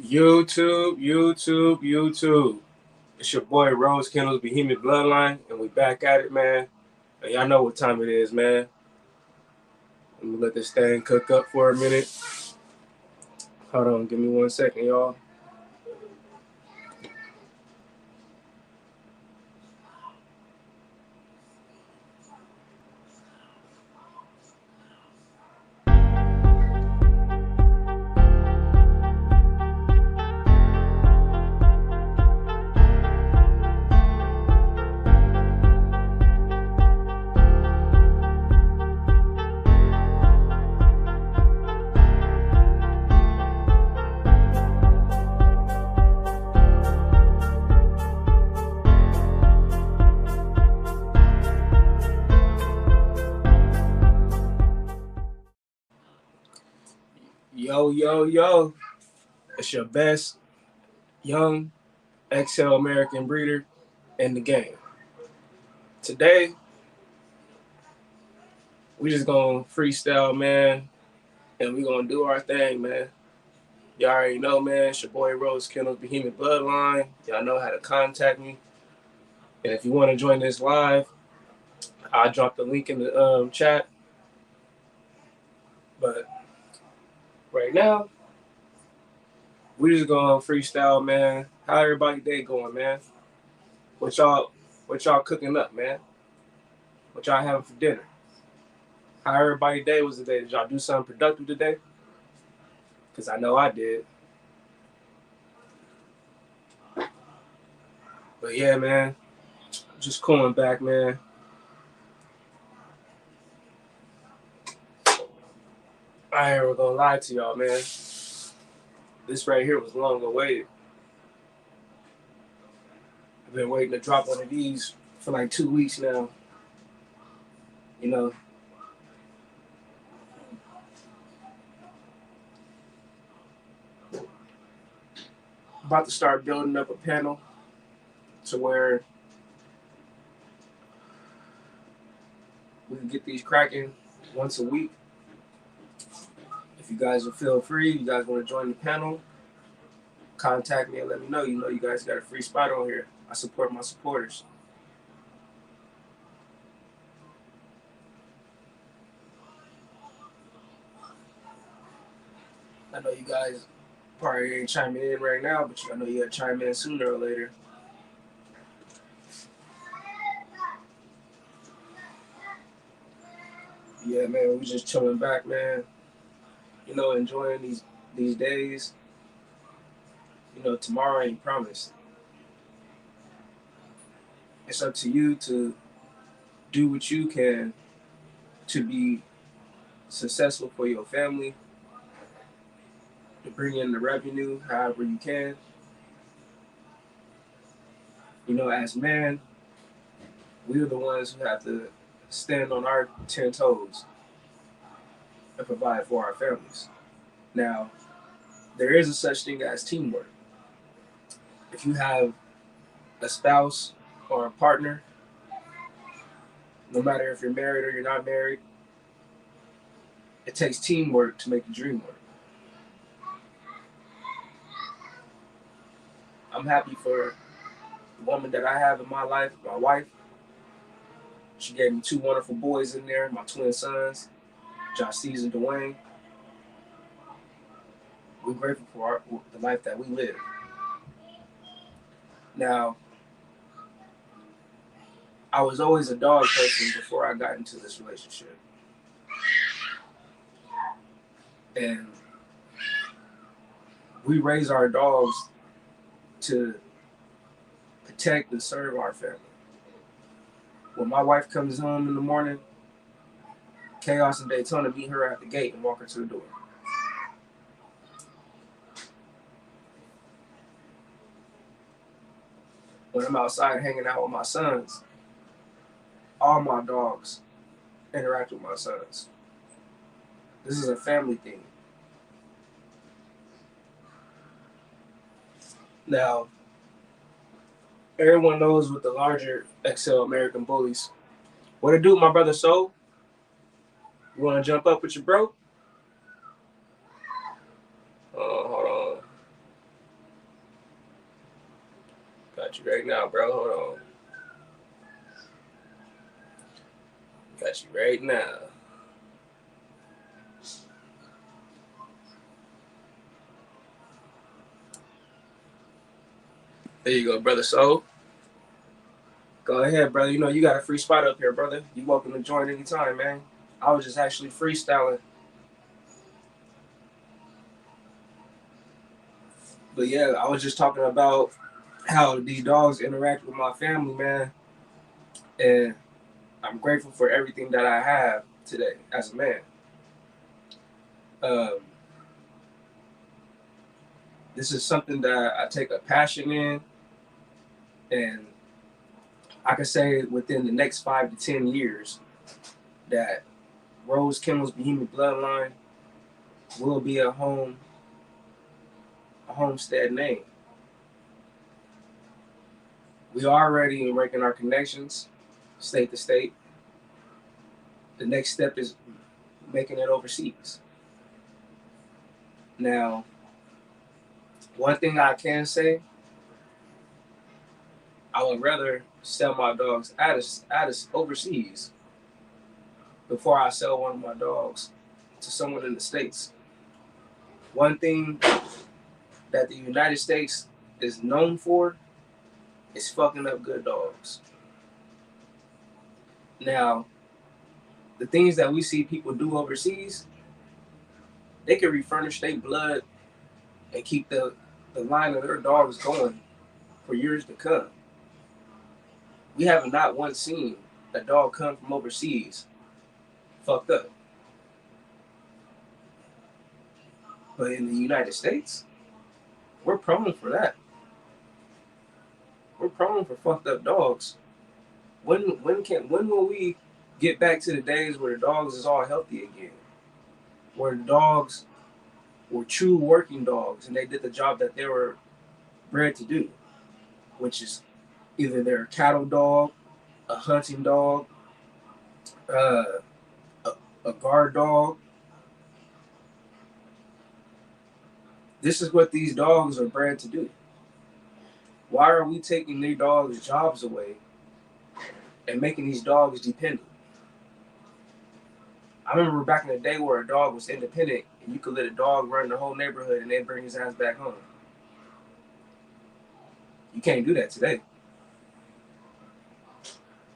YouTube. It's your boy Rose Kendall's Behemoth Bloodline, and we back at it, man. And y'all know what time it is, man. Let me let this thing cook up for a minute. Hold on, give me 1 second, y'all. Yo. It's your best young XL American breeder in the game. Today, we just gonna freestyle, man, and we gonna do our thing, man. Y'all already know, man. It's your boy Rose Kendall's Behemoth Bloodline. Y'all know how to contact me. And if you want to join this live, I'll drop the link in the chat. But right now, we just going freestyle, man. How everybody day going, man? What y'all cooking up, man? What y'all having for dinner? How everybody day was today? Did y'all do something productive today? Because I know I did. But yeah, man. Just cooling back, man. I ain't ever gonna lie to y'all, man. This right here was long awaited. I've been waiting to drop one of these for like 2 weeks now. You know. About to start building up a panel to where we can get these cracking once a week. If you guys will feel free, you guys want to join the panel, contact me and let me know. You know you guys got a free spot on here. I support my supporters. I know you guys probably ain't chiming in right now, but I know you gotta chime in sooner or later. Yeah, man, we just chilling back, man. You know, enjoying these days. You know, tomorrow ain't promised. It's up to you to do what you can to be successful for your family, to bring in the revenue however you can. You know, as men, we're the ones who have to stand on our 10 toes and provide for our families. Now, there is a such thing as teamwork. If you have a spouse or a partner, no matter if you're married or you're not married, it takes teamwork to make the dream work. I'm happy for the woman that I have in my life, my wife. She gave me 2 wonderful boys in there, my twin sons, Josh C's and Dwayne. We're grateful for the life that we live. Now, I was always a dog person before I got into this relationship. And we raise our dogs to protect and serve our family. When my wife comes home in the morning, Chaos and Daytona meet her at the gate and walk her to the door. When I'm outside hanging out with my sons, all my dogs interact with my sons. This is a family thing. Now, everyone knows with the larger XL American Bullies. What it do, my brother Soul? You want to jump up with your bro? Hold on. Got you right now, bro. Hold on. Got you right now. There you go, brother. So, go ahead, brother. You know, you got a free spot up here, brother. You welcome to join anytime, man. I was just actually freestyling. But yeah, I was just talking about how the dogs interact with my family, man. And I'm grateful for everything that I have today as a man. Um, this is something that I take a passion in, and I can say within the next 5 to 10 years that Rose Kimball's Bohemian Bloodline will be a homestead name. We are already making our connections, state to state. The next step is making it overseas. Now, one thing I can say, I would rather sell my dogs out of overseas before I sell one of my dogs to someone in the States. One thing that the United States is known for is fucking up good dogs. Now, the things that we see people do overseas, they can refurnish their blood and keep the line of their dogs going for years to come. We have not once seen a dog come from overseas fucked up. But in the United States, we're prone for that. We're prone for fucked up dogs. When will we get back to the days where the dogs is all healthy again? Where the dogs were true working dogs and they did the job that they were bred to do, which is either they're a cattle dog, a hunting dog, uh, a guard dog. This is what these dogs are bred to do. Why are we taking their dogs' jobs away and making these dogs dependent? I remember back in the day where a dog was independent and you could let a dog run the whole neighborhood and they'd bring his ass back home. You can't do that today.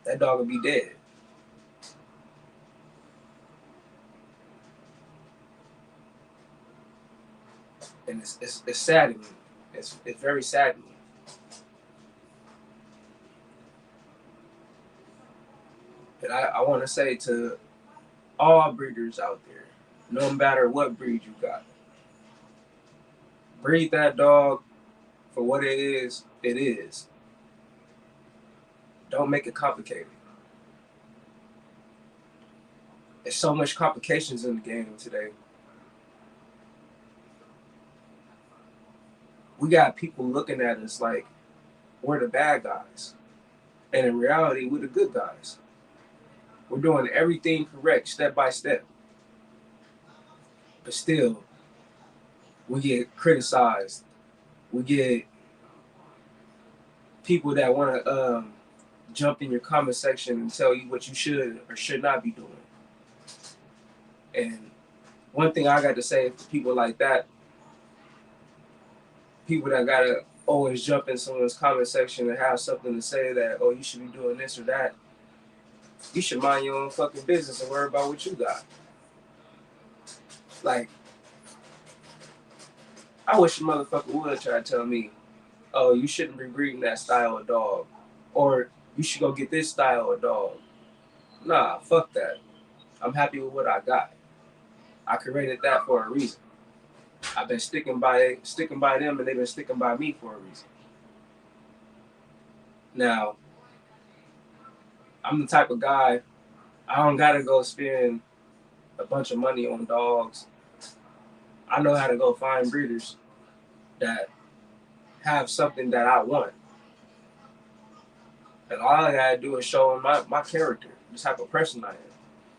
That dog would be dead. And it's saddening. It's very saddening. And I want to say to all breeders out there, no matter what breed you got, breed that dog for what it is, it is. Don't make it complicated. There's so much complications in the game today. We got people looking at us like we're the bad guys. And in reality, we're the good guys. We're doing everything correct, step by step. But still, we get criticized. We get people that want to jump in your comment section and tell you what you should or should not be doing. And one thing I got to say for people like that, people that got to always jump in someone's comment section and have something to say that, oh, you should be doing this or that, you should mind your own fucking business and worry about what you got. Like, I wish a motherfucker would try to tell me, oh, you shouldn't be breeding that style of dog. Or you should go get this style of dog. Nah, fuck that. I'm happy with what I got. I created that for a reason. I've been sticking by them and they've been sticking by me for a reason. Now, I'm the type of guy, I don't gotta go spend a bunch of money on dogs. I know how to go find breeders that have something that I want. And all I gotta do is show them my character, the type of person I am.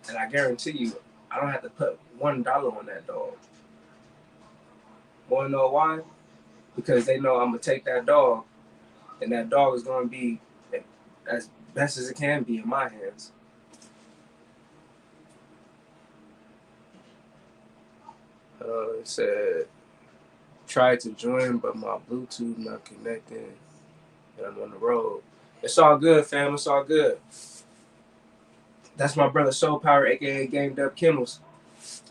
And I guarantee you, I don't have to put $1 on that dog. Wanna know why? Because they know I'm gonna take that dog and that dog is going to be as best as it can be in my hands. It said, tried to join, but my Bluetooth not connecting, and I'm on the road. It's all good, fam. It's all good. That's my brother Soul Power, aka Gamed Up Kennels.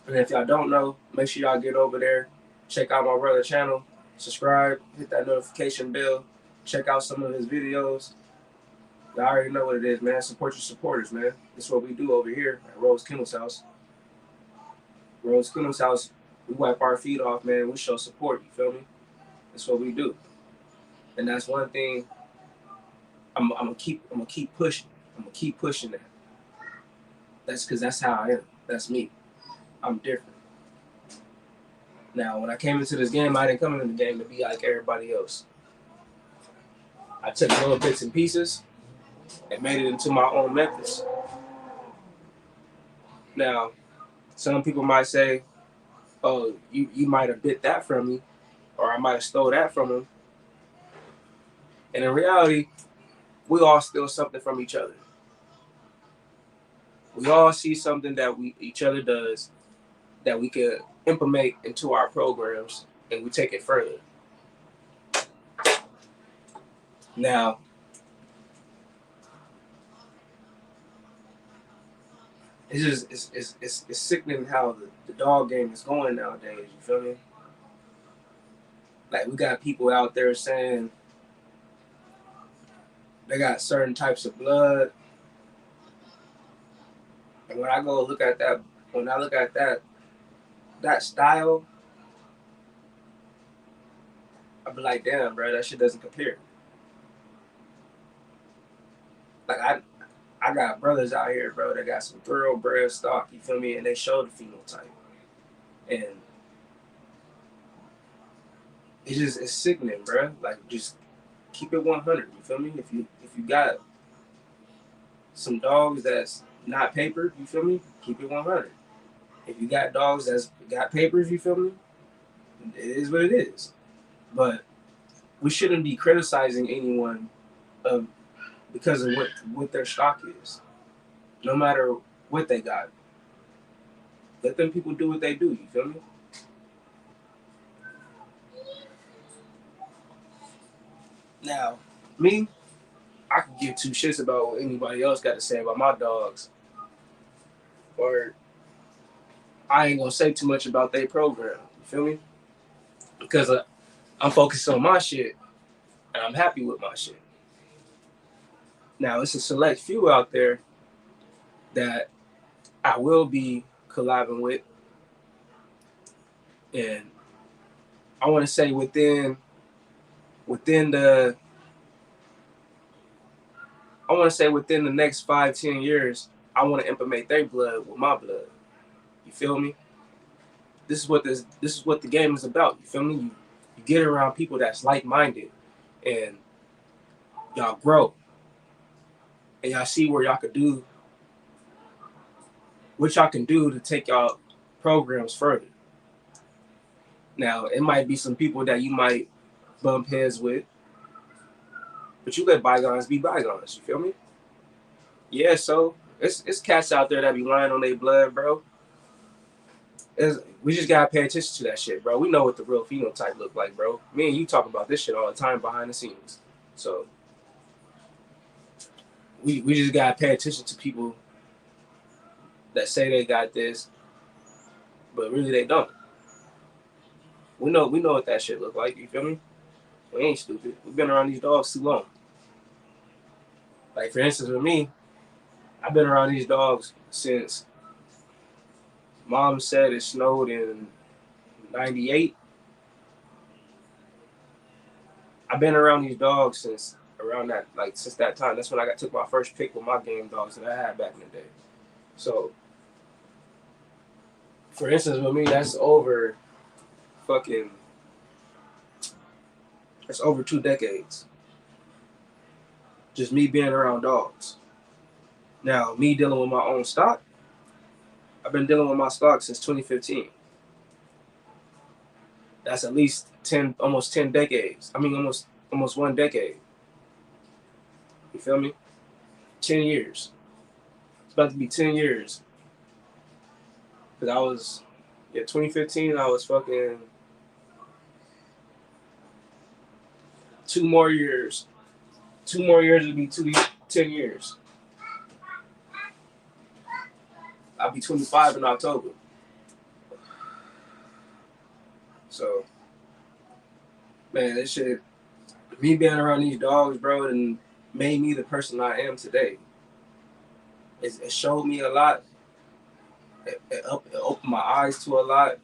And if y'all don't know, make sure y'all get over there, check out my brother's channel, subscribe, hit that notification bell, check out some of his videos. Y'all already know what it is, man. Support your supporters, man. That's what we do over here at Rose Kennels House. Rose Kennels House, we wipe our feet off, man. We show support, you feel me? That's what we do. And that's one thing I'm gonna keep pushing. I'm gonna keep pushing that. That's because that's how I am. That's me. I'm different. Now, when I came into this game, I didn't come into the game to be like everybody else. I took little bits and pieces and made it into my own methods. Now, some people might say, oh, you might have bit that from me, or I might have stole that from him. And in reality, we all steal something from each other. We all see something that each other does that we could implement into our programs, and we take it further. Now, it's sickening how the dog game is going nowadays. You feel me? Like, we got people out there saying they got certain types of blood, and when I go look at that, that style, I be like, damn, bro, that shit doesn't compare. Like, I got brothers out here, bro, that got some thoroughbred stock, you feel me? And they show the phenotype. And it's sickening, bro. Like, just keep it 100, you feel me? If you got some dogs that's not papered, you feel me? Keep it 100. If you got dogs that's got papers, you feel me? It is what it is. But we shouldn't be criticizing anyone because of what their stock is. No matter what they got. Let them people do what they do, you feel me? Now, me, I could give two shits about what anybody else got to say about my dogs. Or I ain't gonna say too much about their program, you feel me? Because I'm focused on my shit, and I'm happy with my shit. Now, it's a select few out there that I will be collabing with, and I want to say within the next 5-10 years, I want to implement their blood with my blood. You feel me? This is what the game is about. You feel me? You get around people that's like-minded, and y'all grow, and y'all see where y'all could do, what y'all can do to take y'all programs further. Now, it might be some people that you might bump heads with, but you let bygones be bygones. You feel me? Yeah, so it's cats out there that be lying on their blood, bro. We just gotta pay attention to that shit, bro. We know what the real phenotype look like, bro. Me and you talk about this shit all the time behind the scenes. So we just gotta pay attention to people that say they got this, but really they don't. We know what that shit look like. You feel me? We ain't stupid. We've been around these dogs too long. Like, for instance, with me, I've been around these dogs since Mom said it snowed in 98. I've been around these dogs since that time. That's when I took my first pick with my game dogs that I had back in the day. So, for instance, with me, that's over 2 decades. Just me being around dogs. Now, me dealing with my own stock, I've been dealing with my stock since 2015. That's at least almost 10 decades. I mean, almost 1 decade. You feel me? 10 years. It's about to be 10 years. Because I was, 2015, I was fucking 2 more years. 2 more years would be 10 years. I'll be 25 in October. So, man, this shit, me being around these dogs, bro, and made me the person I am today. It showed me a lot. It opened my eyes to a lot.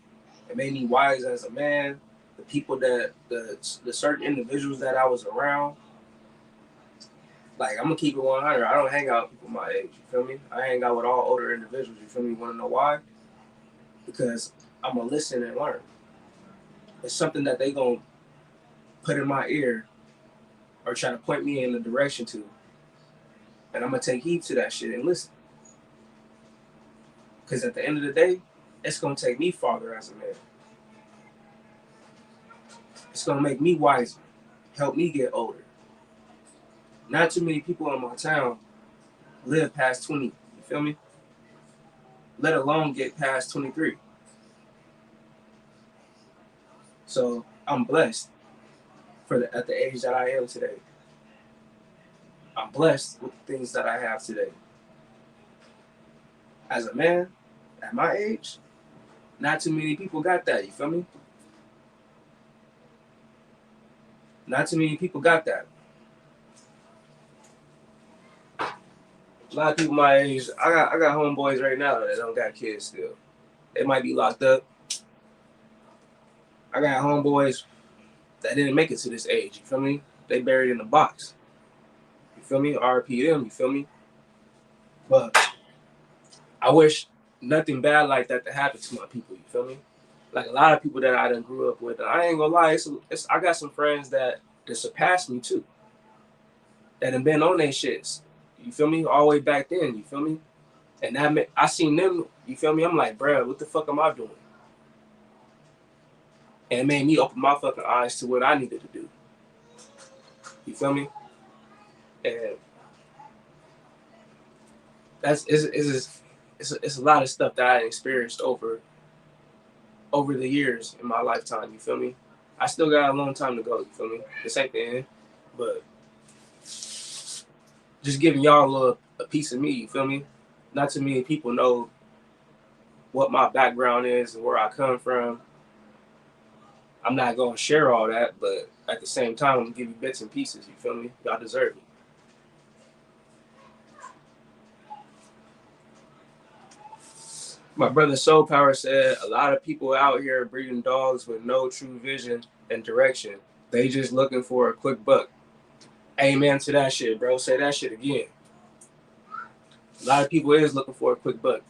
It made me wise as a man. The people that, the certain individuals that I was around, like, I'm gonna keep it 100. I don't hang out with people my age, you feel me? I hang out with all older individuals, you feel me? You wanna know why? Because I'm gonna listen and learn. It's something that they gonna put in my ear or try to point me in the direction to. And I'm gonna take heed to that shit and listen. Because at the end of the day, it's gonna take me farther as a man. It's gonna make me wiser, help me get older. Not too many people in my town live past 20, you feel me? Let alone get past 23. So I'm blessed at the age that I am today. I'm blessed with the things that I have today. As a man, at my age, not too many people got that, you feel me? Not too many people got that. A lot of people my age, I got homeboys right now that don't got kids still. They might be locked up. I got homeboys that didn't make it to this age, you feel me? They buried in a box. You feel me? RP them, you feel me? But I wish nothing bad like that to happen to my people, you feel me? Like a lot of people that I done grew up with. I ain't gonna lie, I got some friends that surpassed me too. That have been on their shits. You feel me? All the way back then, you feel me? And that I seen them, you feel me? I'm like, bruh, what the fuck am I doing? And it made me open my fucking eyes to what I needed to do. You feel me? And it's a lot of stuff that I experienced over the years in my lifetime. You feel me? I still got a long time to go. You feel me? This ain't the end, but just giving y'all a piece of me. You feel me? Not too many people know what my background is and where I come from. I'm not gonna share all that, but at the same time, I'm gonna give you bits and pieces. You feel me? Y'all deserve it. My brother Soul Power said a lot of people out here breeding dogs with no true vision and direction. They just looking for a quick buck. Amen to that shit, bro. Say that shit again. A lot of people is looking for a quick buck.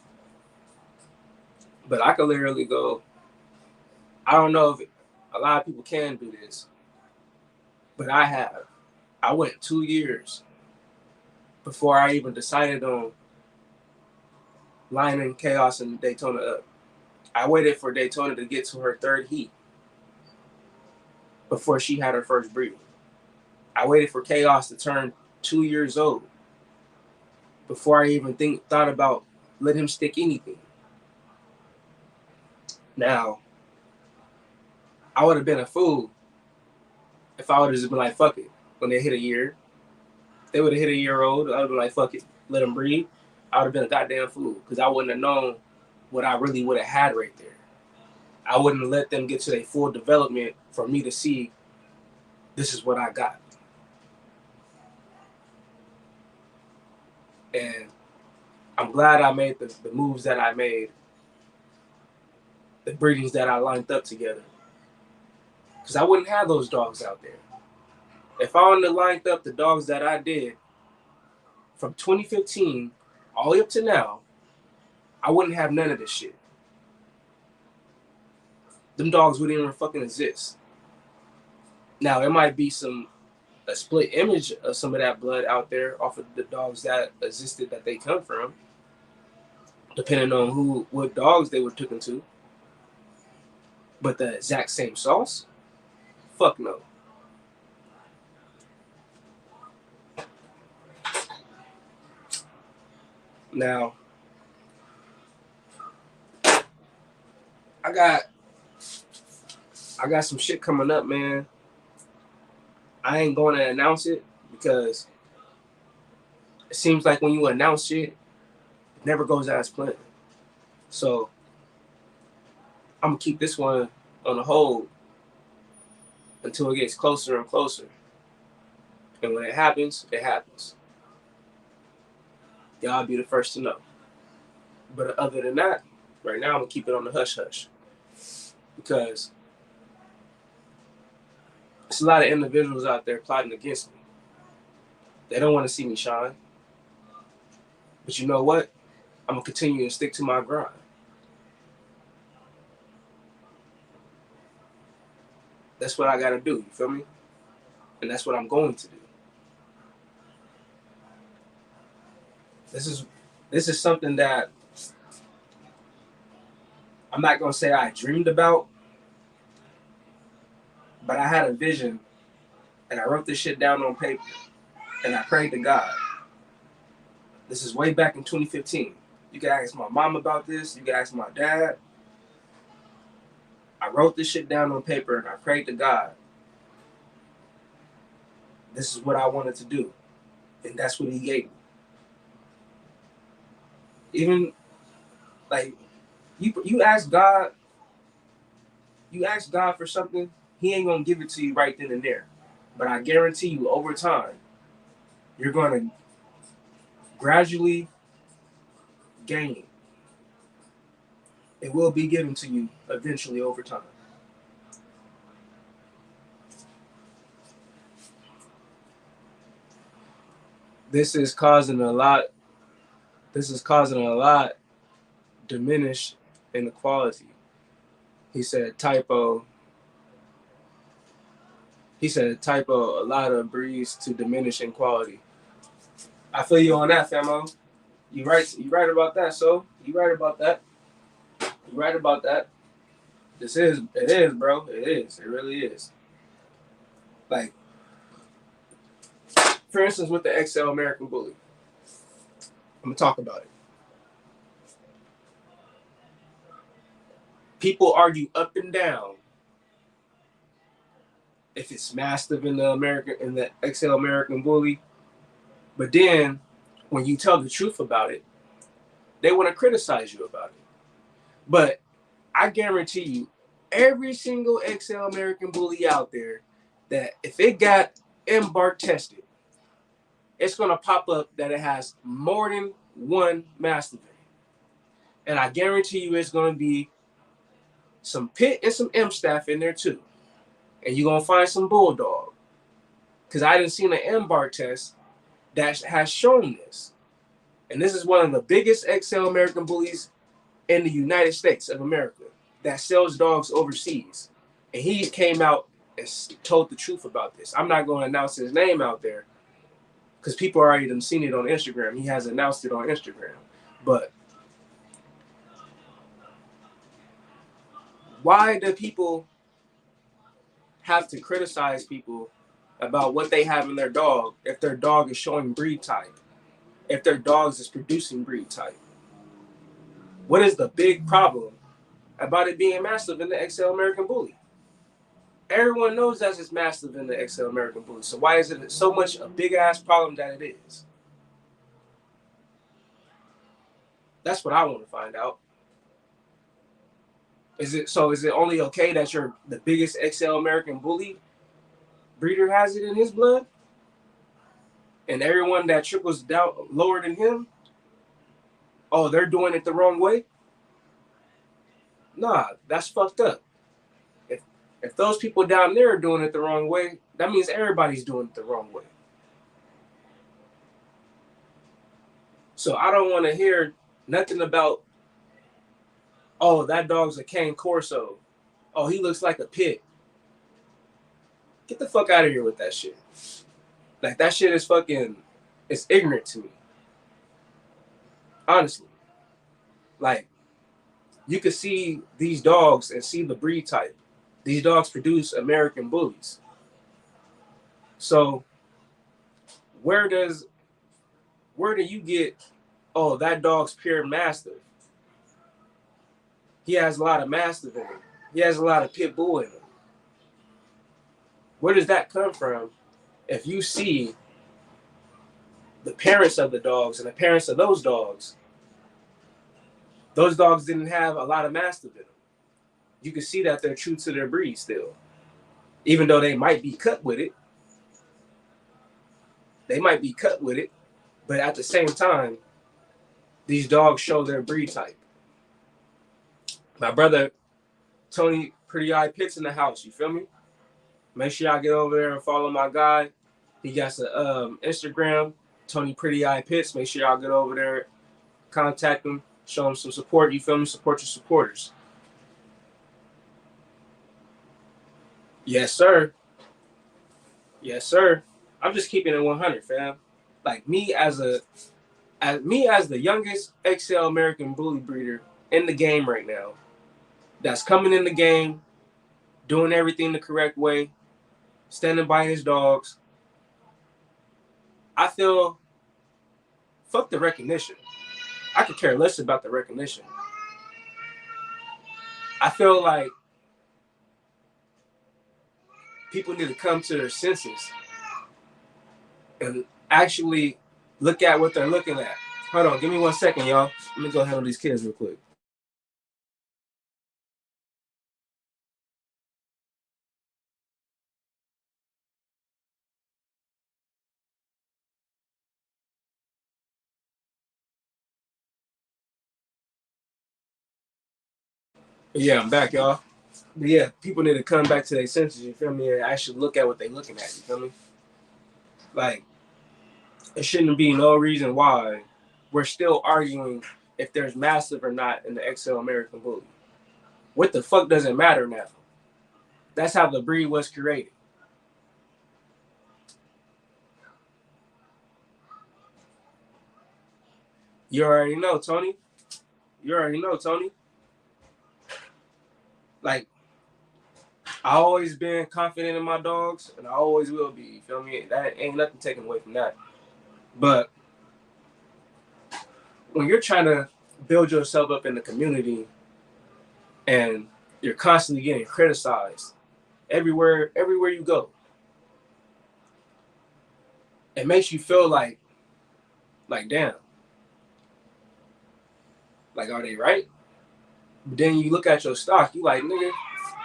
But I could literally go, I don't know if a lot of people can do this, but I have. I went 2 years before I even decided on lining Chaos and Daytona up. I waited for Daytona to get to her third heat before she had her first breeding. I waited for Chaos to turn 2 years old before I even thought about letting him stick anything. Now, I would have been a fool if I would have just been like, fuck it. When they hit a year, they would have hit a year old. I would have been like, fuck it, let them breed. I would have been a goddamn fool because I wouldn't have known what I really would have had right there. I wouldn't have let them get to their full development for me to see this is what I got. And I'm glad I made the moves that I made, the breedings that I lined up together. Because I wouldn't have those dogs out there. If I wouldn't have lined up the dogs that I did from 2015 all the way up to now, I wouldn't have none of this shit. Them dogs wouldn't even fucking exist. Now, there might be a split image of some of that blood out there off of the dogs that existed that they come from, depending on what dogs they were taken to. But the exact same sauce? Fuck no. Now, I got some shit coming up, man. I ain't going to announce it because it seems like when you announce shit, it never goes as planned. So I'm gonna keep this one on the hold until it gets closer and closer. And when it happens, it happens. Y'all be the first to know. But other than that, right now I'm gonna keep it on the hush hush because there's a lot of individuals out there plotting against me. They don't want to see me shine. But you know what? I'm gonna continue to stick to my grind. That's what I gotta do. You feel me? And that's what I'm going to do. This is something that I'm not gonna say I dreamed about, but I had a vision and I wrote this shit down on paper and I prayed to God. This is way back in 2015. You can ask my mom about this. You can ask my dad. I wrote this shit down on paper and I prayed to God. This is what I wanted to do. And that's what he gave me. Even like you ask God for something, he ain't gonna give it to you right then and there. But I guarantee you over time, you're gonna gradually gain. It will be given to you eventually over time. This is causing a lot diminish inequality. He said typo, a lot of breeds to diminish inequality. I feel you on that, famo. You right about that, so you right about that. You right about that. It is, bro. It is. It really is. Like, for instance, with the XL American Bully. I'm gonna talk about it. People argue up and down if it's mastiff in the XL American Bully, but then when you tell the truth about it, they want to criticize you about it. But I guarantee you, every single XL American Bully out there, that if it got embark tested, it's gonna pop up that it has more than one mastiff. And I guarantee you it's gonna be some pit and some M staff in there too. And you're gonna find some bulldog. Because I didn't see an embark test that has shown this. And this is one of the biggest XL American Bullies in the United States of America that sells dogs overseas. And he came out and told the truth about this. I'm not going to announce his name out there because people already done seen it on Instagram. He has announced it on Instagram. But why do people have to criticize people about what they have in their dog if their dog is showing breed type, if their dog is producing breed type? What is the big problem about it being mastiff in the XL American Bully? Everyone knows that it's mastiff in the XL American Bully. So why is it so much a big ass problem that it is? That's what I want to find out. Is it only okay that you're the biggest XL American Bully breeder has it in his blood? And everyone that trickles down lower than him, oh, they're doing it the wrong way? Nah, that's fucked up. If those people down there are doing it the wrong way, that means everybody's doing it the wrong way. So I don't want to hear nothing about, oh, that dog's a Cane Corso. Oh, he looks like a pit. Get the fuck out of here with that shit. Like, that shit is fucking, it's ignorant to me. Honestly. Like, you could see these dogs and see the breed type. These dogs produce American Bullies. So where do you get, oh, that dog's pure mastiff. He has a lot of mastiff in him. He has a lot of pit bull in him. Where does that come from? If you see the parents of the dogs and the parents of those dogs didn't have a lot of mastiff in them. You can see that they're true to their breed still. Even though they might be cut with it. But at the same time, these dogs show their breed type. My brother, Tony Pretty Eye Pitts in the house, you feel me? Make sure y'all get over there and follow my guy. He got an Instagram, Tony Pretty Eye Pitts. Make sure y'all get over there, contact him, show him some support. You feel me? Support your supporters. Yes, sir. Yes, sir. I'm just keeping it 100, fam. Like me as the youngest XL American bully breeder in the game right now, that's coming in the game, doing everything the correct way, standing by his dogs. I feel, fuck the recognition. I could care less about the recognition. I feel like people need to come to their senses and actually look at what they're looking at. Hold on, give me 1 second, y'all. Let me go handle these kids real quick. Yeah, I'm back, y'all. But yeah, people need to come back to their senses, you feel me, and actually look at what they're looking at, you feel me? Like, it shouldn't be no reason why we're still arguing if there's massive or not in the XL American Bully. What the fuck does it matter now? That's how the breed was created. You already know, Tony. Like, I always been confident in my dogs, and I always will be. You feel me? That ain't nothing taken away from that. But when you're trying to build yourself up in the community, and you're constantly getting criticized everywhere you go, it makes you feel like damn, like are they right? But then you look at your stock, you like, nigga,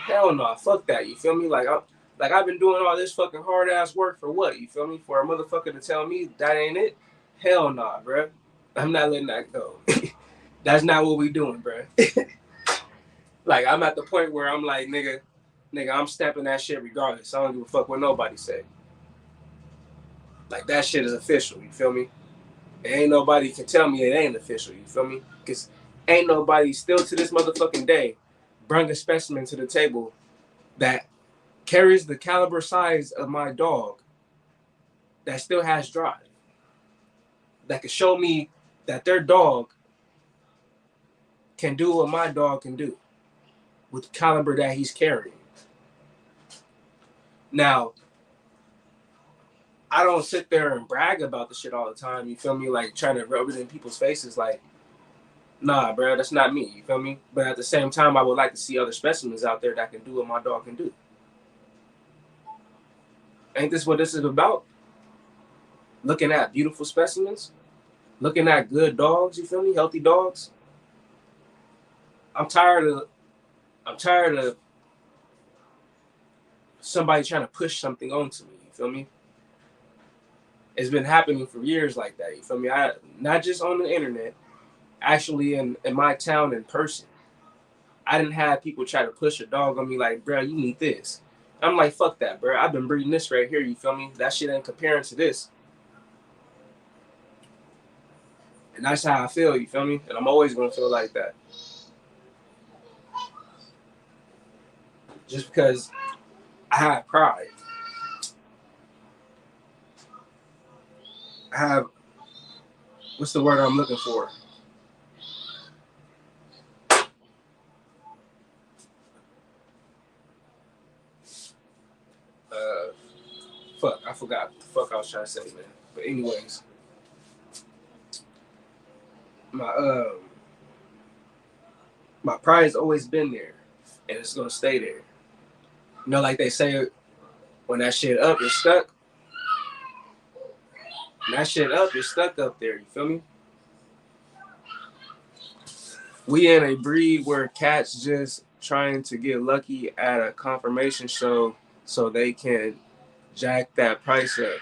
hell no, fuck that. You feel me? I've been doing all this fucking hard ass work for what? You feel me? For a motherfucker to tell me that ain't it? Hell nah, bro. I'm not letting that go. That's not what we doing, bro. Like, I'm at the point where I'm like, nigga, I'm stepping that shit regardless. I don't give a fuck what nobody say. Like, that shit is official. You feel me? Ain't nobody can tell me it ain't official. You feel me? Because ain't nobody still to this motherfucking day bring a specimen to the table that carries the caliber size of my dog, that still has drive, that can show me that their dog can do what my dog can do with the caliber that he's carrying. Now, I don't sit there and brag about the shit all the time. You feel me? Like, trying to rub it in people's faces. Like, nah, bro, that's not me. You feel me? But at the same time, I would like to see other specimens out there that can do what my dog can do. Ain't this what this is about? Looking at beautiful specimens, looking at good dogs. You feel me? Healthy dogs. I'm tired of somebody trying to push something onto me. You feel me? It's been happening for years like that. You feel me? Not just on the internet, actually in my town in person. I didn't have people try to push a dog on me like, bro, you need this. I'm like, fuck that, bro. I've been breeding this right here. You feel me? That shit ain't comparing to this. And that's how I feel. You feel me? And I'm always gonna feel like that. Just because I have pride. I have, what's the word I'm looking for? I forgot what the fuck I was trying to say, man. But anyways, my my pride's always been there, and it's gonna stay there. You know, like they say, when that shit up, it's stuck. When that shit up, it's stuck up there. You feel me? We in a breed where cats just trying to get lucky at a confirmation show so they can jack that price up.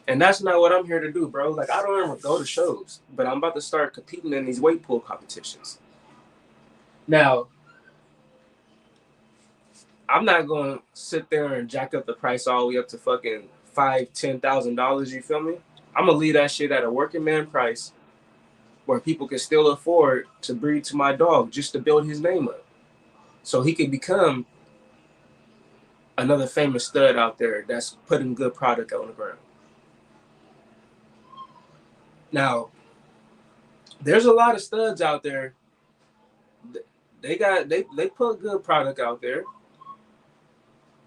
And that's not what I'm here to do, bro. Like, I don't ever go to shows, but I'm about to start competing in these weight pool competitions. Now, I'm not going to sit there and jack up the price all the way up to fucking $5,000-$10,000. You feel me? I'm going to leave that shit at a working man price where people can still afford to breed to my dog just to build his name up. So he can become another famous stud out there that's putting good product on the ground. Now, there's a lot of studs out there. They put good product out there.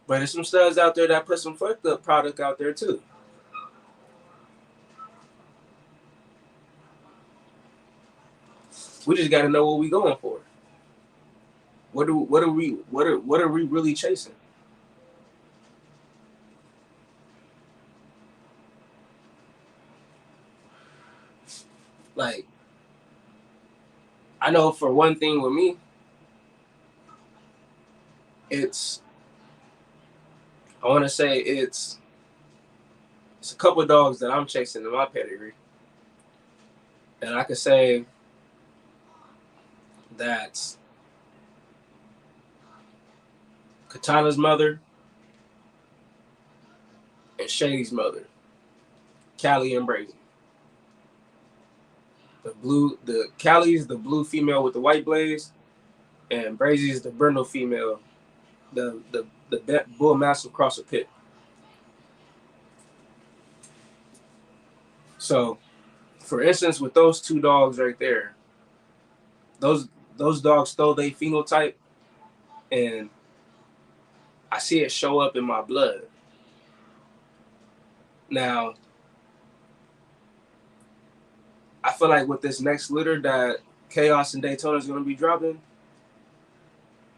But there's some studs out there that put some fucked up product out there too. We just gotta know what we going for. What are we really chasing? Like, I know for one thing with me, I want to say it's a couple of dogs that I'm chasing in my pedigree. And I could say that's Katana's mother and Shady's mother, Callie and Brazy. The Callie's the blue female with the white blaze, and Brazy's the brindle female, the bull mastiff crosser pit. So, for instance, with those two dogs right there, those dogs stole their phenotype, and I see it show up in my blood. Now, I feel like with this next litter that Chaos and Daytona is going to be dropping,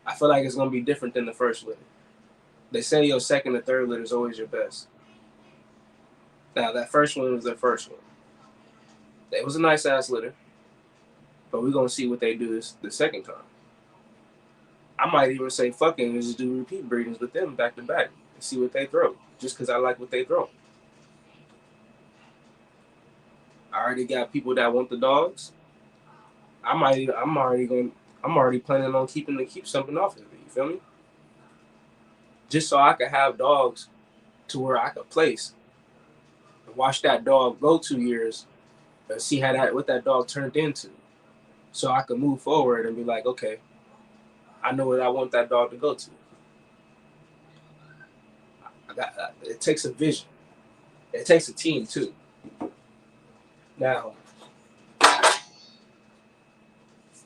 I feel like it's going to be different than the first litter. They say your second and third litter is always your best. Now, that first one was their first one. It was a nice-ass litter, but we're going to see what they do the second time. I might even say fucking just do repeat breedings with them back to back and see what they throw, just because I like what they throw. I already got people that want the dogs. I'm already planning on keep something off of it. You feel me? Just so I could have dogs to where I could place and watch that dog go 2 years and see what that dog turned into, so I could move forward and be like, okay, I know what I want that dog to go to. It takes a vision. It takes a team too. Now,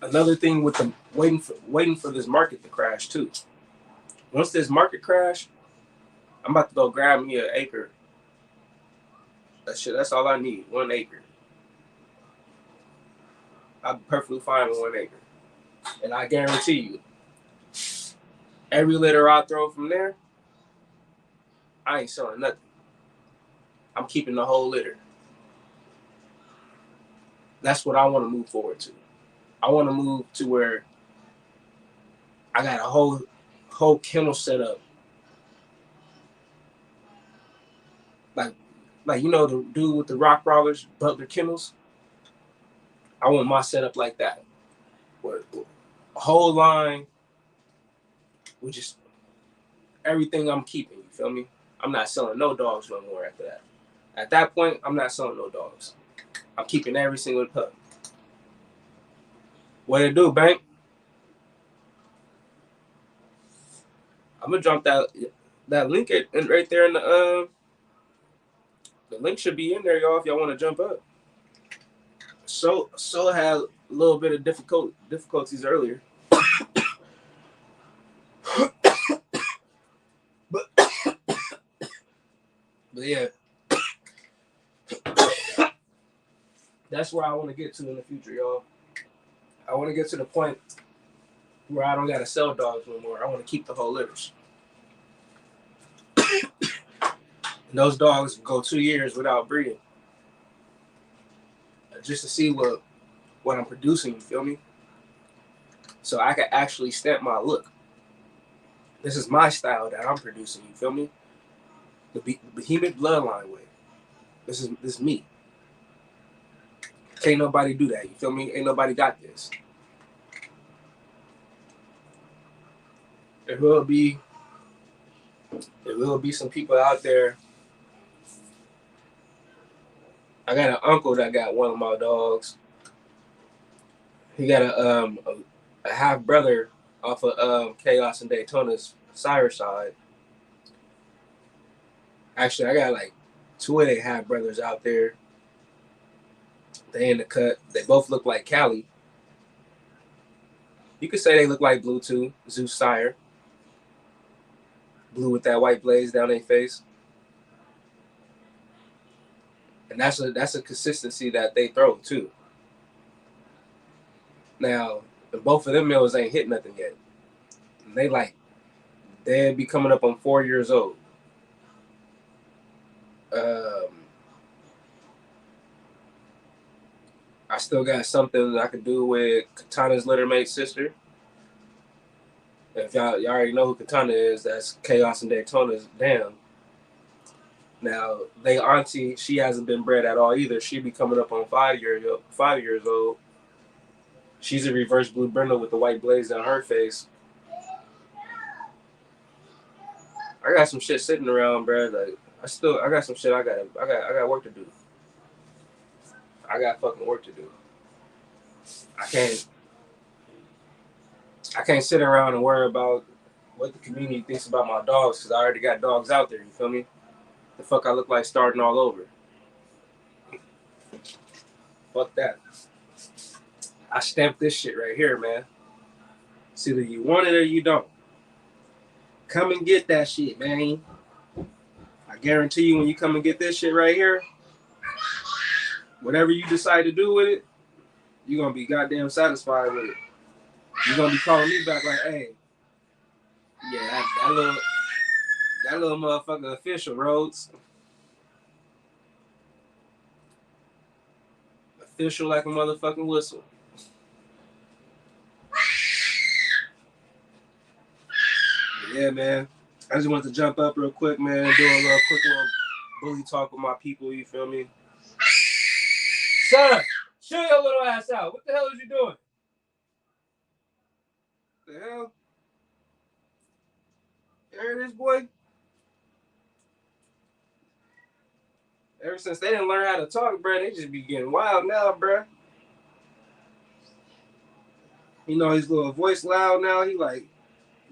another thing with the waiting for this market to crash too. Once this market crash, I'm about to go grab me an acre. That's all I need, 1 acre. I'm perfectly fine with 1 acre. And I guarantee you, every litter I throw from there, I ain't selling nothing. I'm keeping the whole litter. That's what I want to move forward to. I want to move to where I got a whole kennel set up. Like you know the dude with the rock rollers, Butler Kennels. I want my setup like that. With a whole line with just everything I'm keeping, you feel me? I'm not selling no dogs no more after that. At that point, I'm not selling no dogs. I'm keeping every single pup. What it do, Bank? I'm gonna drop that link right there in the link should be in there, y'all, if y'all want to jump up. So had a little bit of difficulties earlier. but yeah. That's where I want to get to in the future, y'all. I want to get to the point where I don't gotta sell dogs no more. I want to keep the whole litters. And those dogs go 2 years without breeding, just to see what I'm producing. You feel me? So I can actually stamp my look. This is my style that I'm producing. You feel me? The behemoth bloodline way. This is me. Can't nobody do that. You feel me? Ain't nobody got this. There will be some people out there. I got an uncle that got one of my dogs. He got a half brother off of Chaos and Daytona's sire side. Actually, I got like 2 of their half brothers out there. They in the cut. They both look like Callie. You could say they look like Blue too, Zeus sire. Blue with that white blaze down their face. And that's a consistency that they throw too. Now, both of them males ain't hit nothing yet. And they'd be coming up on 4 years old. I still got something I could do with Katana's littermate sister. If y'all already know who Katana is, that's Chaos and Daytona's dam. Now, they auntie, she hasn't been bred at all either. She be coming up on 5 years old. She's a reverse blue brindle with the white blaze down her face. I got some shit sitting around, bro. Like I got some shit. I got work to do. I got fucking work to do. I can't sit around and worry about what the community thinks about my dogs because I already got dogs out there. You feel me? The fuck I look like starting all over. Fuck that. I stamped this shit right here, man. It's either you want it or you don't. Come and get that shit, man. I guarantee you when you come and get this shit right here, whatever you decide to do with it, you're going to be goddamn satisfied with it. You're going to be calling me back like, hey, yeah, that little motherfucker official, Rhodes. Official like a motherfucking whistle. Yeah, man. I just wanted to jump up real quick, man. Do a quick little bully talk with my people, you feel me? Son, show your little ass out. What the hell is you doing? The hell? You heard this, boy? Ever since they didn't learn how to talk, bro, they just be getting wild now, bro. You know his little voice loud now. He like,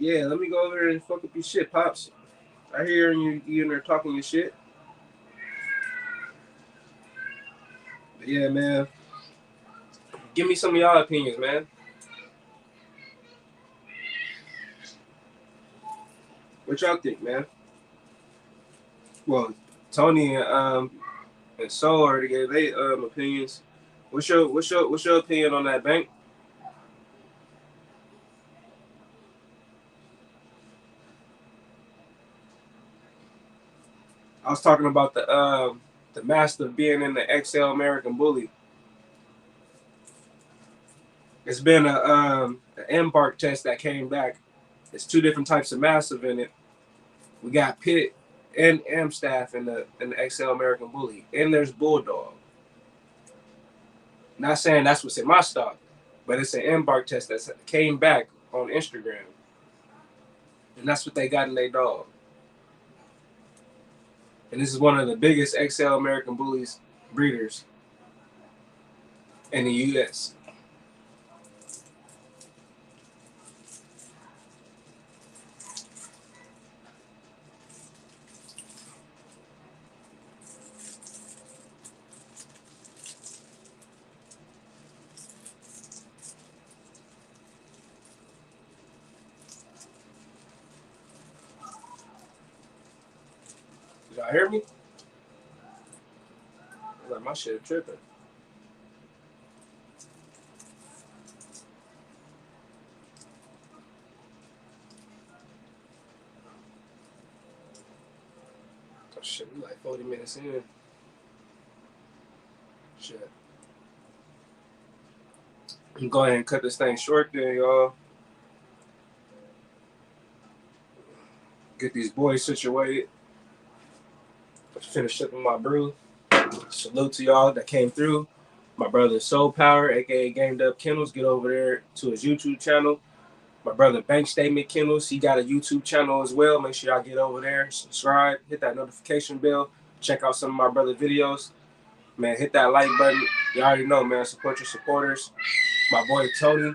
yeah, let me go over there and fuck up your shit, pops. I hear you in there talking your shit. But yeah, man. Give me some of y'all opinions, man. What y'all think, man? Well, Tony and Soul already gave their opinions. What's your opinion on that, Bank? I was talking about the master being in the XL American Bully. It's been an embark test that came back. It's 2 different types of mastiff in it. We got Pit and Amstaff in the XL American Bully, and there's Bulldog. Not saying that's what's in my stock, but it's an embark test that came back on Instagram, and that's what they got in their dog. And this is one of the biggest XL American Bullies breeders in the U.S. Did y'all hear me? Like my shit tripping. Shit, we like 40 minutes in. Shit. I'm go ahead and cut this thing short then, y'all. Get these boys situated. Finish shipping my brew. Salute to y'all that came through. My brother Soul Power, aka Gamed Up Kennels, get over there to his YouTube channel. My brother Bank Statement Kennels, he got a YouTube channel as well. Make sure y'all get over there, subscribe, hit that notification bell, check out some of my brother videos. Man, hit that like button. You already know, man. Support your supporters. My boy Tony,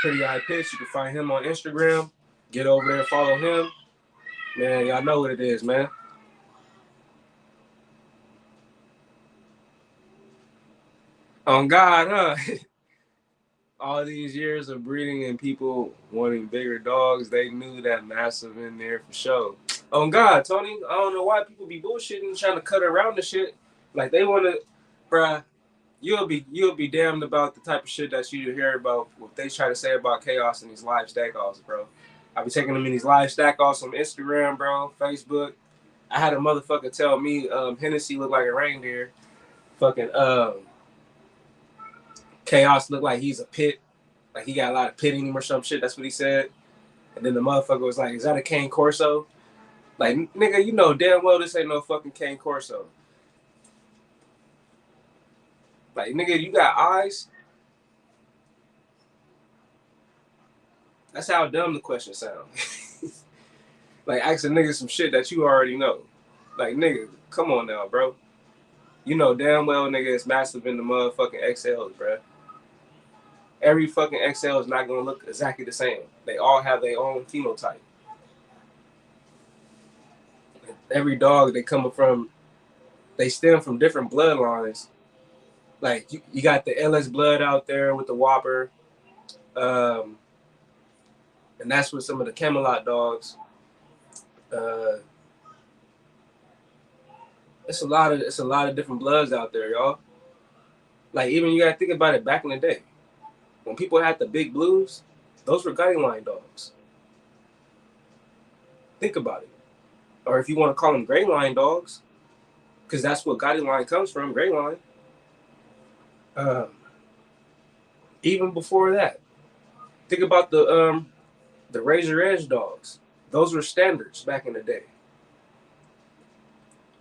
Pretty High Pitch. You can find him on Instagram. Get over there, follow him. Man, y'all know what it is, man. On God, huh? All these years of breeding and people wanting bigger dogs, they knew that massive in there for sure. On God, Tony, I don't know why people be bullshitting, trying to cut around the shit. Like they want to, bruh. You'll be damned about the type of shit that you hear about what they try to say about chaos in these live stack offs, bro. I be taking them in these live stack offs on Instagram, bro, Facebook. I had a motherfucker tell me Hennessy looked like a reindeer. Fucking Chaos looked like he's a pit. Like he got a lot of pit in him or some shit. That's what he said. And then the motherfucker was like, "Is that a Cane Corso?" Like, nigga, you know damn well this ain't no fucking Cane Corso. Like, nigga, you got eyes. That's how dumb the question sounds. Like, asking nigga some shit that you already know. Like, nigga, come on now, bro. You know damn well, nigga, it's massive in the motherfucking XLs, bro. Every fucking XL is not gonna look exactly the same. They all have their own phenotype. Every dog they stem from different bloodlines. Like you got the LS blood out there with the Whopper, and that's with some of the Camelot dogs. Uh, it's a lot of different bloods out there, y'all. Like even you gotta think about it back in the day when people had the big blues, those were guiding line dogs. Think about it. Or if you want to call them gray line dogs, because that's what guiding line comes from, gray line. Um, Even before that, think about the razor edge dogs. Those were standards back in the day.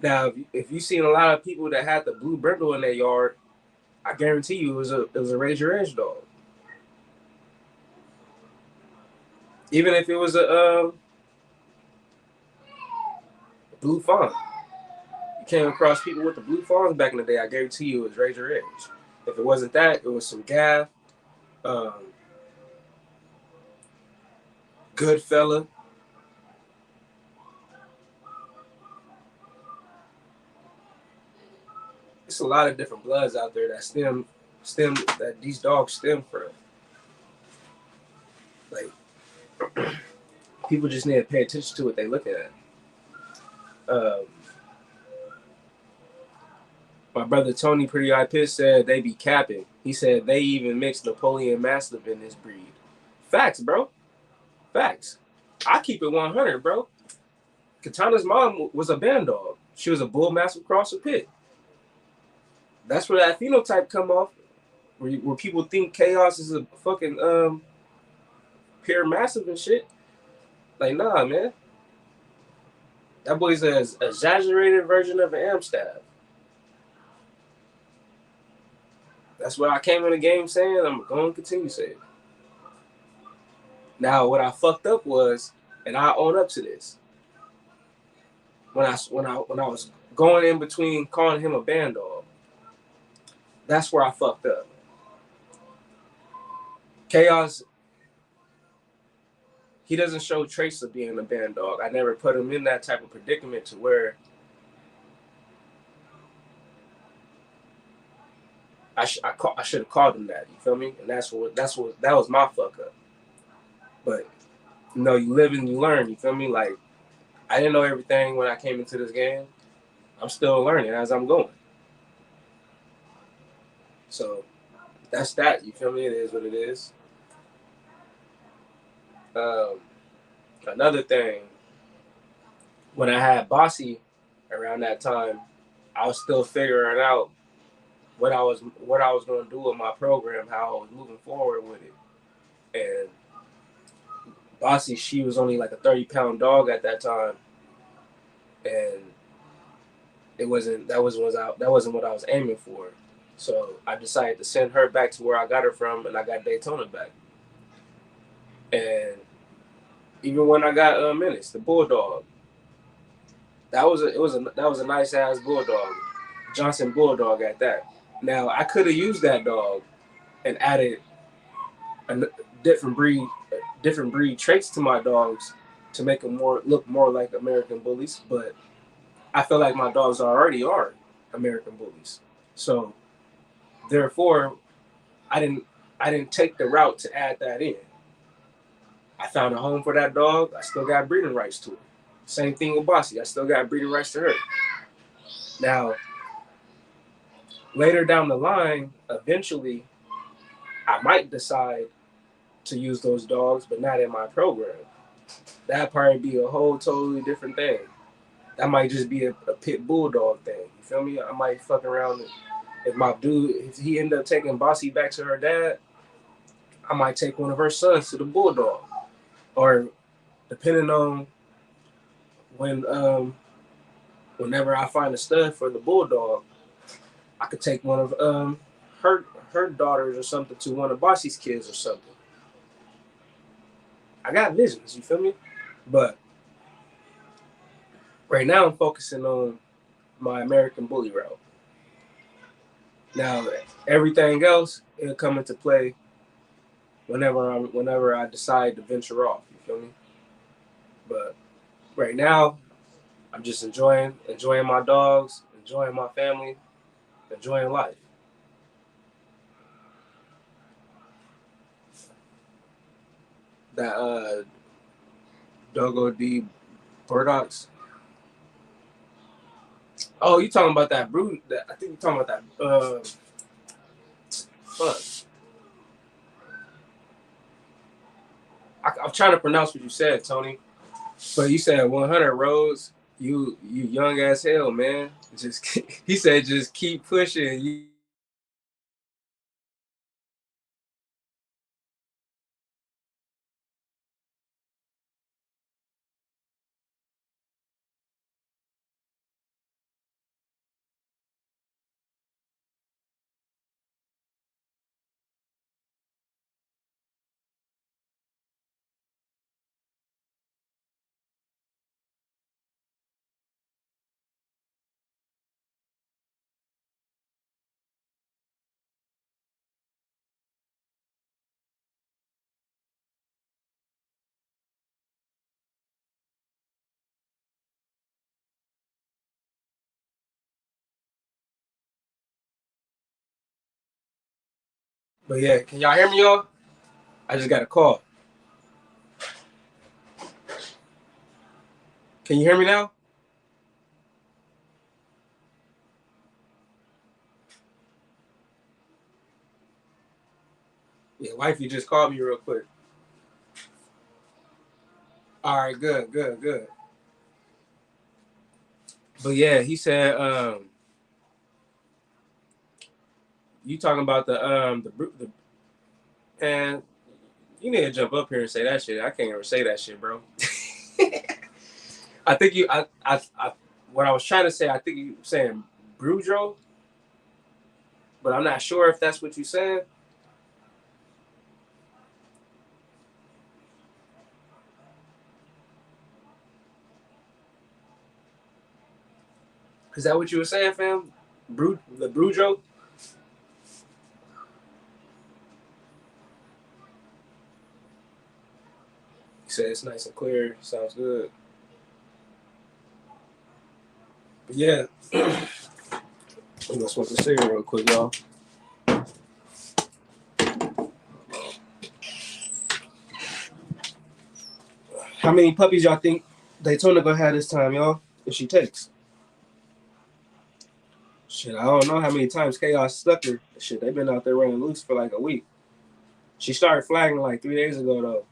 Now, if you seen a lot of people that had the blue brindle in their yard, I guarantee you it was a razor edge dog. Even if it was a blue fawn, you came across people with the blue fawns back in the day. I guarantee you it was razor edge. If it wasn't that, it was some gaff, um, good fella. It's a lot of different bloods out there that stem that these dogs stem from. Like people just need to pay attention to what they looking at. Um, my brother Tony Pretty Eye Piss said they be capping. He said they even mix Napoleon Mastiff in this breed. Facts, bro. Facts. I keep it 100, bro. Katana's mom was a band dog. She was a bull mastiff crosser pit. That's where that phenotype come off. Where people think chaos is a fucking pure massive and shit. Like, nah, man. That boy's an exaggerated version of an Amstaff. That's what I came in the game saying. I'm going to continue saying. Now, what I fucked up was, and I own up to this. When I was going in between calling him a band dog, that's where I fucked up. Chaos, he doesn't show trace of being a band dog. I never put him in that type of predicament to where I should have called him that. You feel me? And that was my fuck up. But you live and you learn. You feel me? Like I didn't know everything when I came into this game. I'm still learning as I'm going. So that's that. You feel me? It is what it is. Another thing, when I had Bossy around that time, I was still figuring out what I was going to do with my program, how I was moving forward with it. And Bossy, she was only like a 30-pound dog at that time, and that wasn't what I was aiming for. So I decided to send her back to where I got her from, and I got Daytona back. And even when I got Menace, the bulldog, that was a nice ass bulldog, Johnson bulldog at that. Now I could have used that dog and added a different breed, different breed traits to my dogs to make them look more like American bullies. But I feel like my dogs already are American bullies. So therefore, I didn't I didn't take the route to add that in. I found a home for that dog. I still got breeding rights to it. Same thing with Bossy. I still got breeding rights to her. Now, later down the line, eventually, I might decide to use those dogs, but not in my program. That'd probably be a whole totally different thing. That might just be a pit bulldog thing. You feel me? I might fuck around if my dude, if he ended up taking Bossy back to her dad, I might take one of her sons to the bulldog. Or depending on whenever I find a stud for the bulldog, I could take one of her daughters or something to one of Bossy's kids or something. I got visions, you feel me? But right now I'm focusing on my American bully route. Now everything else it'll come into play whenever I decide to venture off. You feel me? But right now I'm just enjoying my dogs, enjoying my family, enjoying life. That Dogo D Burdocks. Oh, you talking about that brood? I think you're talking about that. Fuck. I'm trying to pronounce what you said, Tony. But you said 100 roads. You young as hell, man. Just he said, just keep pushing. But yeah, can y'all hear me, y'all? I just got a call. Can you hear me now? Yeah, wifey just called me real quick. All right, good, good, good. But yeah, he said, you talking about the and you need to jump up here and say that shit. I can't ever say that shit, bro. I think what I was trying to say, I think you were saying Brujo, but I'm not sure if that's what you said. Is that what you were saying, fam? The Brujo? You said it's nice and clear. Sounds good. But yeah, I'm gonna smoke a cigarette real quick, y'all. How many puppies y'all think Daytona gonna have this time, y'all? If she takes? Shit, I don't know how many times Chaos stuck her. Shit, they've been out there running loose for like a week. She started flagging like 3 days ago though.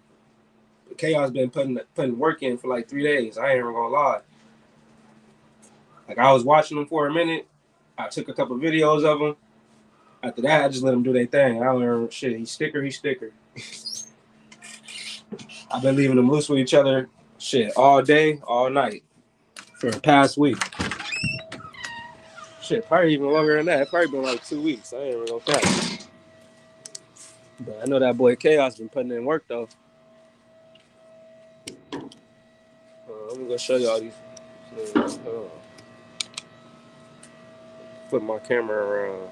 Chaos been putting work in for like 3 days. I ain't even gonna lie. Like I was watching them for a minute. I took a couple videos of them. After that, I just let them do their thing. I learned shit. He's sticker. I've been leaving them loose with each other, shit, all day, all night for the past week. Shit, probably even longer than that. It's probably been like 2 weeks. I ain't even gonna count. But I know that boy Chaos been putting in work though. I'm gonna go show y'all these. Flip my camera around.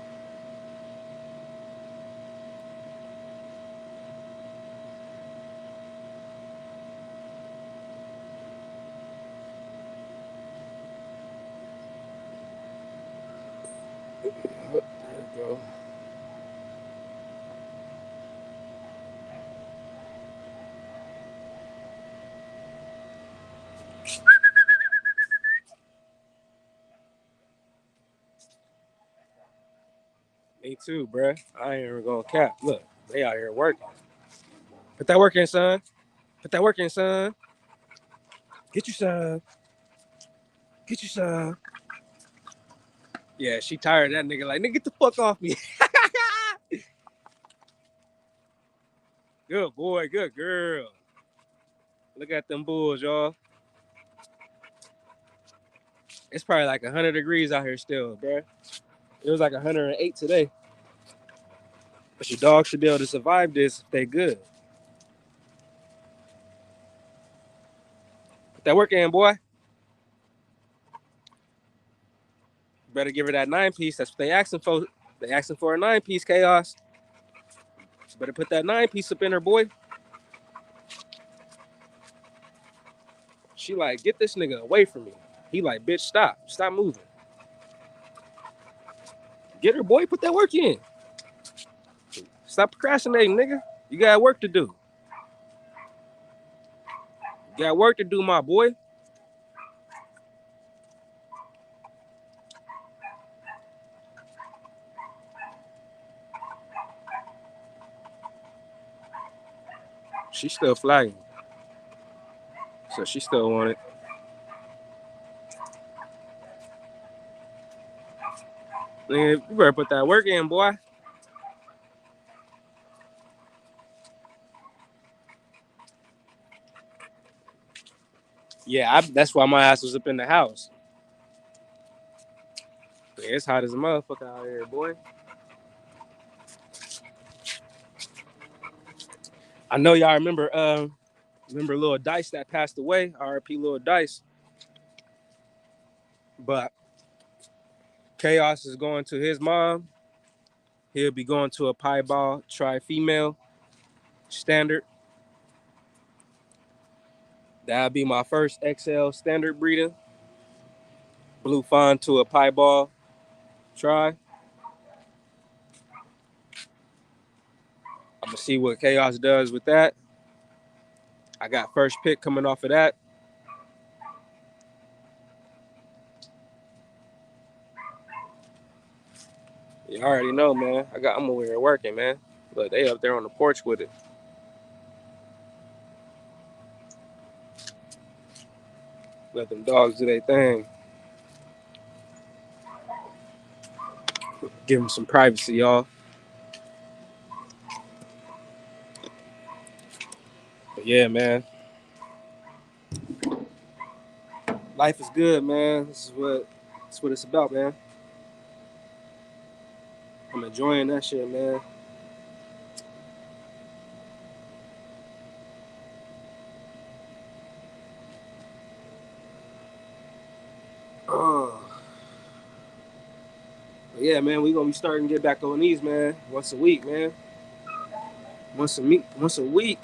There we go. Me too, bruh. I ain't even gonna cap. Look, they out here working. Put that work in, son. Put that work in, son. Get you some. Get you some. Yeah, she tired of that nigga. Like, nigga, get the fuck off me. Good boy, good girl. Look at them bulls, y'all. It's probably like 100 degrees out here still, bruh. It was like 108 today. But your dog should be able to survive this if they good. Put that work in, boy. Better give her that 9-piece. That's what they asking for. They asking for a 9-piece, Chaos. Better put that 9-piece up in her, boy. She like, get this nigga away from me. He like, bitch, stop. Stop moving. Get her, boy. Put that work in. Stop procrastinating, nigga. You got work to do. You got work to do, my boy. She's still flagging. So she still want it. Nigga, you better put that work in, boy. Yeah, that's why my ass was up in the house. Yeah, it's hot as a motherfucker out here, boy. I know y'all remember Lil Dice that passed away, R.I.P. Lil Dice. But Chaos is going to his mom. He'll be going to a piebald tri-female standard. That'll be my first XL standard breeding. Blue fawn to a piebald tri. I'm gonna see what Chaos does with that. I got first pick coming off of that. You already know, man. I'm over here working, man. Look, they up there on the porch with it. Let them dogs do their thing. Give them some privacy, y'all. But yeah, man. Life is good, man. This is what it's about, man. I'm enjoying that shit, man. Oh. But yeah, man, we gonna be starting to get back on these, man. Once a week, man. Once a week.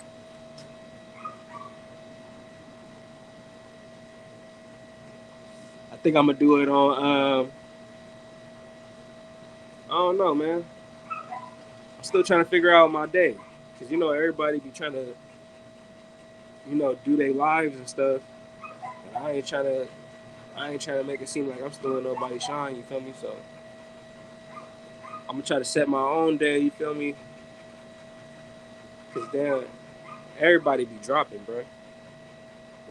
I think I'm gonna do it on I don't know, man. I'm still trying to figure out my day. Cause you know everybody be trying to, do their lives and stuff. And I ain't trying to make it seem like I'm stealing nobody's shine, you feel me? So I'm gonna try to set my own day, you feel me? Cause damn, everybody be dropping, bro.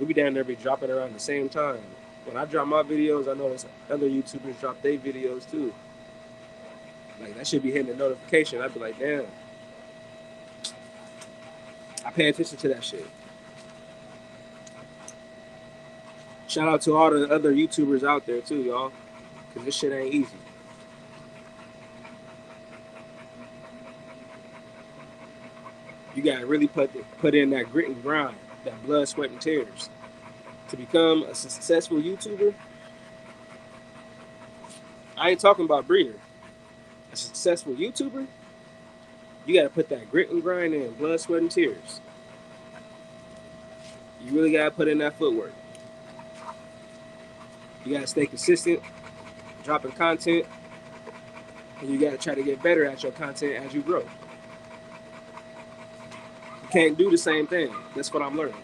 We be down there be dropping around the same time. when I drop my videos, I notice other YouTubers drop their videos too. Like that should be hitting a notification. I'd be like, damn. I pay attention to that shit. Shout out to all the other YouTubers out there too, y'all. Cause this shit ain't easy. You gotta really put in that grit and grind, that blood, sweat, and tears. To become a successful YouTuber, I ain't talking about breeder. A successful YouTuber, you gotta put that grit and grind in, blood, sweat, and tears. You really gotta put in that footwork. You gotta stay consistent, dropping content, and you gotta try to get better at your content as you grow. You can't do the same thing. That's what I'm learning.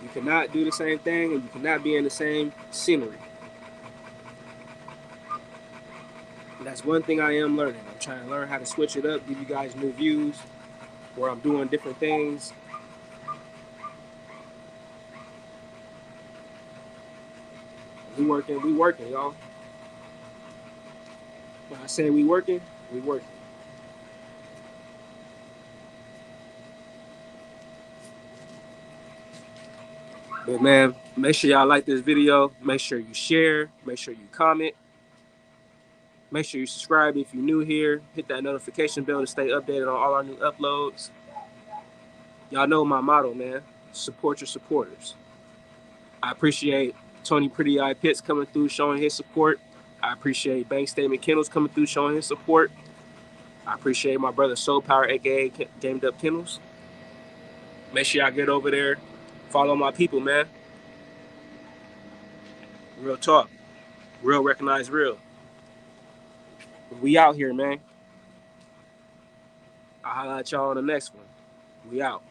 You cannot do the same thing, and you cannot be in the same scenery. And that's one thing I am learning. I'm trying to learn how to switch it up, give you guys new views, where I'm doing different things. We working, y'all. When I say we working, we working. But man, make sure y'all like this video. Make sure you share. Make sure you comment. Make sure you subscribe if you're new here. Hit that notification bell to stay updated on all our new uploads. Y'all know my motto, man. Support your supporters. I appreciate Tony Pretty Eye Pitts coming through showing his support. I appreciate Bank Statement Kennels coming through showing his support. I appreciate my brother Soul Power, aka Gamed Up Kennels. Make sure y'all get over there. Follow my people, man. Real talk. Real recognize real. We out here, man. I'll holler at y'all on the next one. We out.